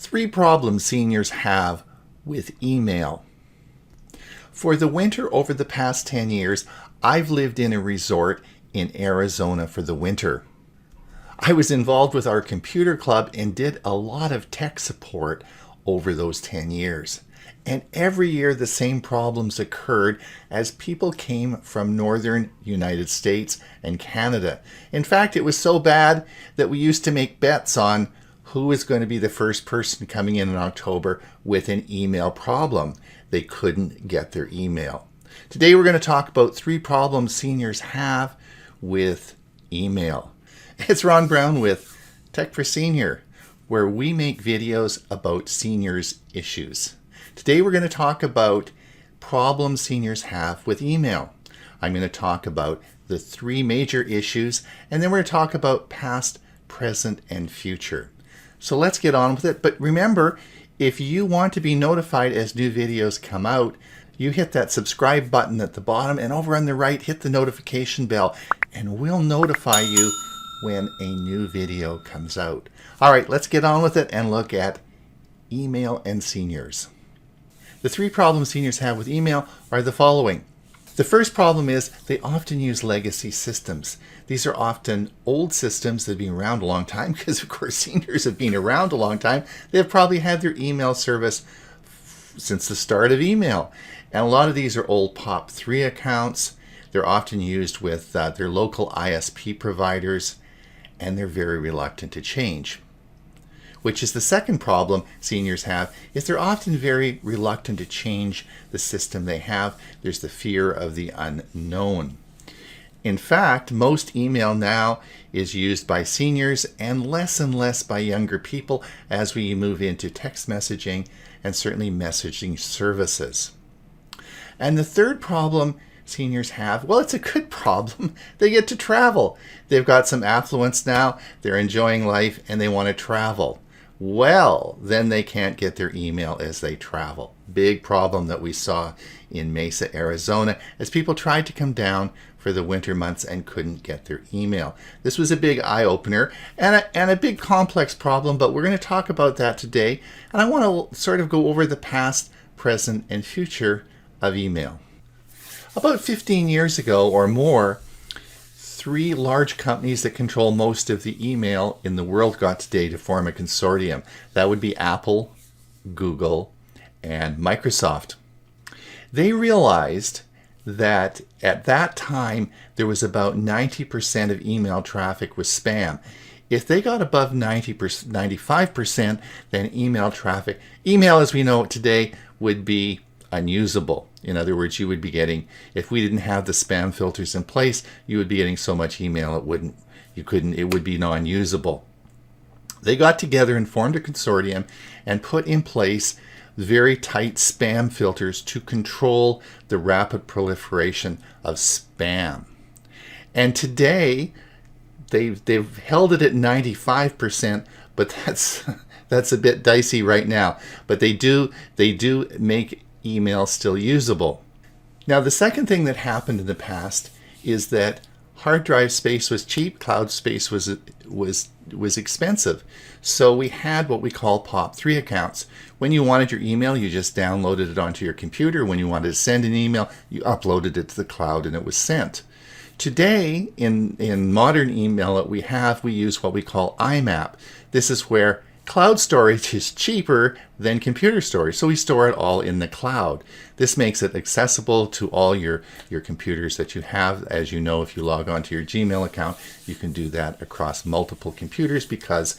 3 problems seniors have with email. For the winter over the past 10 years, I've lived in a resort in Arizona for the winter. I was involved with our computer club and did a lot of tech support over those 10 years. And every year the same problems occurred as people came from northern United States and Canada. In fact, it was so bad that we used to make bets on who was going to be the first person coming in October with an email problem. They couldn't get their email. Today we're going to talk about 3 problems seniors have with email. It's Ron Brown with Tech for Senior, where we make videos about seniors' issues. Today we're going to talk about problems seniors have with email. I'm going to talk about the 3 major issues, and then we're going to talk about past, present, and future. So let's get on with it. But remember, if you want to be notified as new videos come out, you hit that subscribe button at the bottom, and over on the right, hit the notification bell, and we'll notify you when a new video comes out. All right, let's get on with it and look at email and seniors. The 3 problems seniors have with email are the following. The first problem is they often use legacy systems. These are often old systems that have been around a long time because, of course, seniors have been around a long time. They've probably had their email service since the start of email. And a lot of these are old POP3 accounts. They're often used with their local ISP providers, and they're very reluctant to change. Which is the second problem seniors have, is they're often very reluctant to change the system they have. There's the fear of the unknown. In fact, most email now is used by seniors and less by younger people as we move into text messaging and certainly messaging services. And the third problem seniors have, well, it's a good problem. They get to travel. They've got some affluence now, they're enjoying life, and they want to travel. Well, then they can't get their email as they travel. Big problem that we saw in Mesa, Arizona, as people tried to come down for the winter months and couldn't get their email. This was a big eye-opener and a big complex problem, but we're going to talk about that today. And I want to sort of go over the past, present, and future of email. About 15 years ago or more, 3 large companies that control most of the email in the world got today to form a consortium. That would be Apple, Google, and Microsoft. They realized that at that time there was about 90% of email traffic was spam. If they got above 95%, then email as we know it today would be unusable. In other words, you would be getting, if we didn't have the spam filters in place, you would be getting so much email it would be non-usable. They got together and formed a consortium and put in place very tight spam filters to control the rapid proliferation of spam. And today, they've held it at 95%, but that's a bit dicey right now. But they do make email still usable. Now, the second thing that happened in the past is that hard drive space was cheap, cloud space was expensive. So we had what we call POP3 accounts. When you wanted your email, you just downloaded it onto your computer. When you wanted to send an email, you uploaded it to the cloud and it was sent. Today, in modern email that we use what we call IMAP. This is where cloud storage is cheaper than computer storage, so we store it all in the cloud. This makes it accessible to all your computers that you have. As you know, if you log on to your Gmail account, you can do that across multiple computers because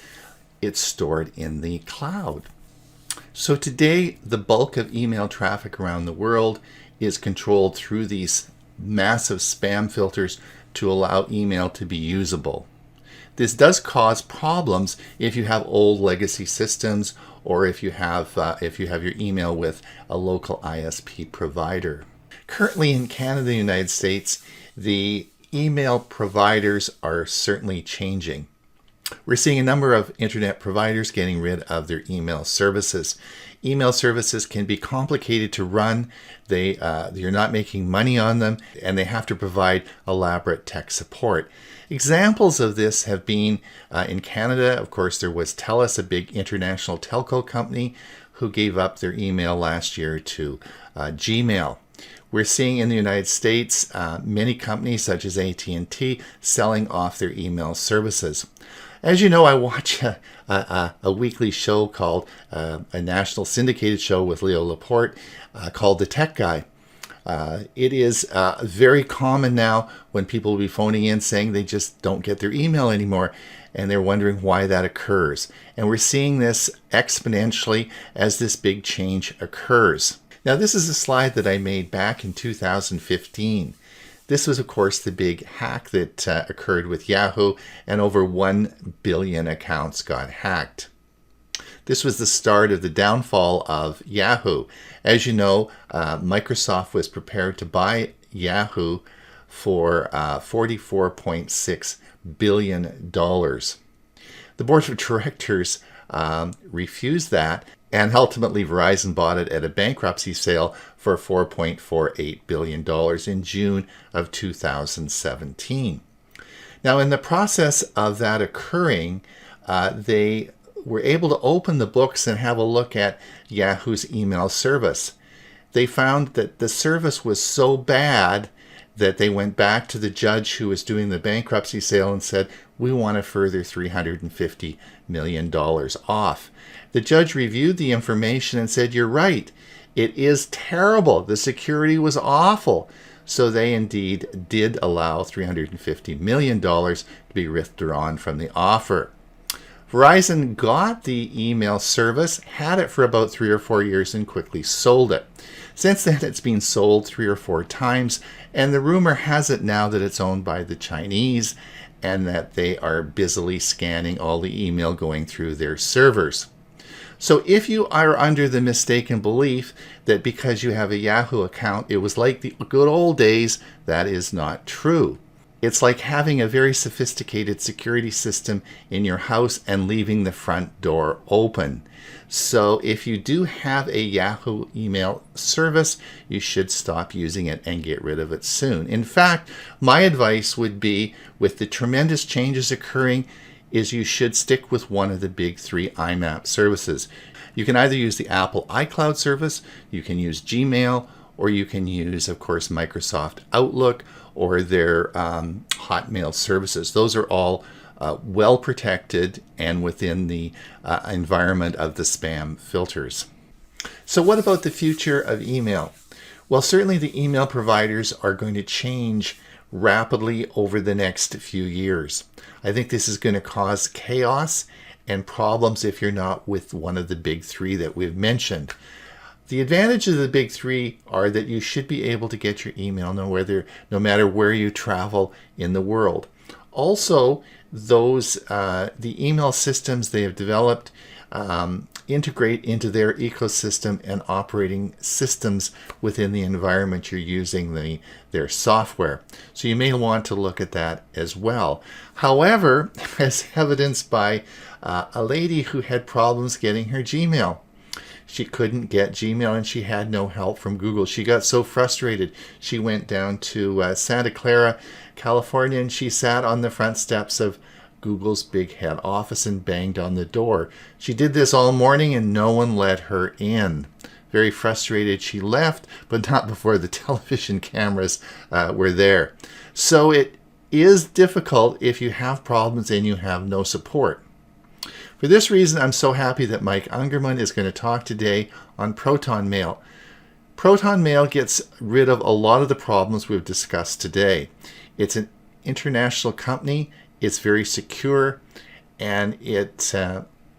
it's stored in the cloud. So today, the bulk of email traffic around the world is controlled through these massive spam filters to allow email to be usable. This does cause problems if you have old legacy systems or if you have your email with a local ISP provider. Currently in Canada and the United States, the email providers are certainly changing. We're seeing a number of internet providers getting rid of their email services. Email services can be complicated to run. You're not making money on them, and they have to provide elaborate tech support. Examples of this have been in Canada. Of course, there was TELUS, a big international telco company, who gave up their email last year to Gmail. We're seeing in the United States many companies such as AT&T selling off their email services. As you know, I watch a weekly show called a national syndicated show with Leo Laporte called The Tech Guy. It is very common now when people will be phoning in saying they just don't get their email anymore, and they're wondering why that occurs. And we're seeing this exponentially as this big change occurs. Now, this is a slide that I made back in 2015. This was, of course, the big hack that occurred with Yahoo, and over 1 billion accounts got hacked. This was the start of the downfall of Yahoo. As you know, Microsoft was prepared to buy Yahoo for $44.6 billion. The board of directors refused that, and ultimately Verizon bought it at a bankruptcy sale for $4.48 billion in June of 2017. Now, in the process of that occurring, they were able to open the books and have a look at Yahoo's email service. They found that the service was so bad that they went back to the judge who was doing the bankruptcy sale and said, we want a further $350 million off. The judge reviewed the information and said, you're right, it is terrible. The security was awful. So they indeed did allow $350 million to be withdrawn from the offer. Verizon got the email service, had it for about 3 or 4 years, and quickly sold it. Since then, it's been sold 3 or 4 times, and the rumor has it now that it's owned by the Chinese and that they are busily scanning all the email going through their servers. So if you are under the mistaken belief that because you have a Yahoo account, it was like the good old days, that is not true. It's like having a very sophisticated security system in your house and leaving the front door open. So if you do have a Yahoo email service, you should stop using it and get rid of it soon. In fact, my advice would be, with the tremendous changes occurring, is you should stick with one of the big 3 IMAP services. You can either use the Apple iCloud service, you can use Gmail, or you can use, of course, Microsoft Outlook or their Hotmail services. Those are all well protected and within the environment of the spam filters. So what about the future of email? Well, certainly the email providers are going to change rapidly over the next few years. I think this is going to cause chaos and problems if you're not with one of the big 3 that we've mentioned. The advantages of the big 3 are that you should be able to get your email no matter where you travel in the world. Also, the email systems they have developed integrate into their ecosystem and operating systems within the environment you're using their software. So you may want to look at that as well. However, as evidenced by a lady who had problems getting her Gmail. She couldn't get Gmail and she had no help from Google. She got so frustrated. She went down to Santa Clara, California, and she sat on the front steps of Google's big head office and banged on the door. She did this all morning and no one let her in. Very frustrated, she left, but not before the television cameras were there. So it is difficult if you have problems and you have no support. For this reason, I'm so happy that Mike Ungerman is going to talk today on Proton Mail. Proton Mail gets rid of a lot of the problems we've discussed today. It's an international company, it's very secure, and it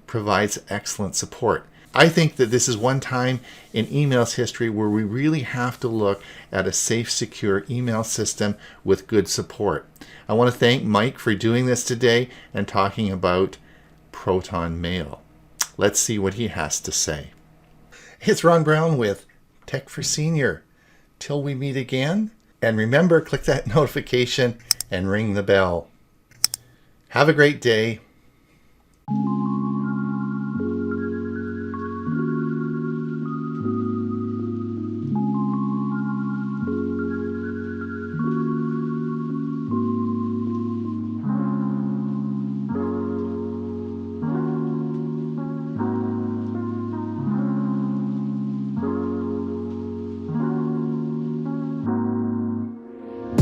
provides excellent support. I think that this is one time in email's history where we really have to look at a safe, secure email system with good support. I want to thank Mike for doing this today and talking about Proton Mail. Let's see what he has to say. It's Ron Brown with Tech for Senior. Till we meet again, and remember, click that notification and ring the bell. Have a great day.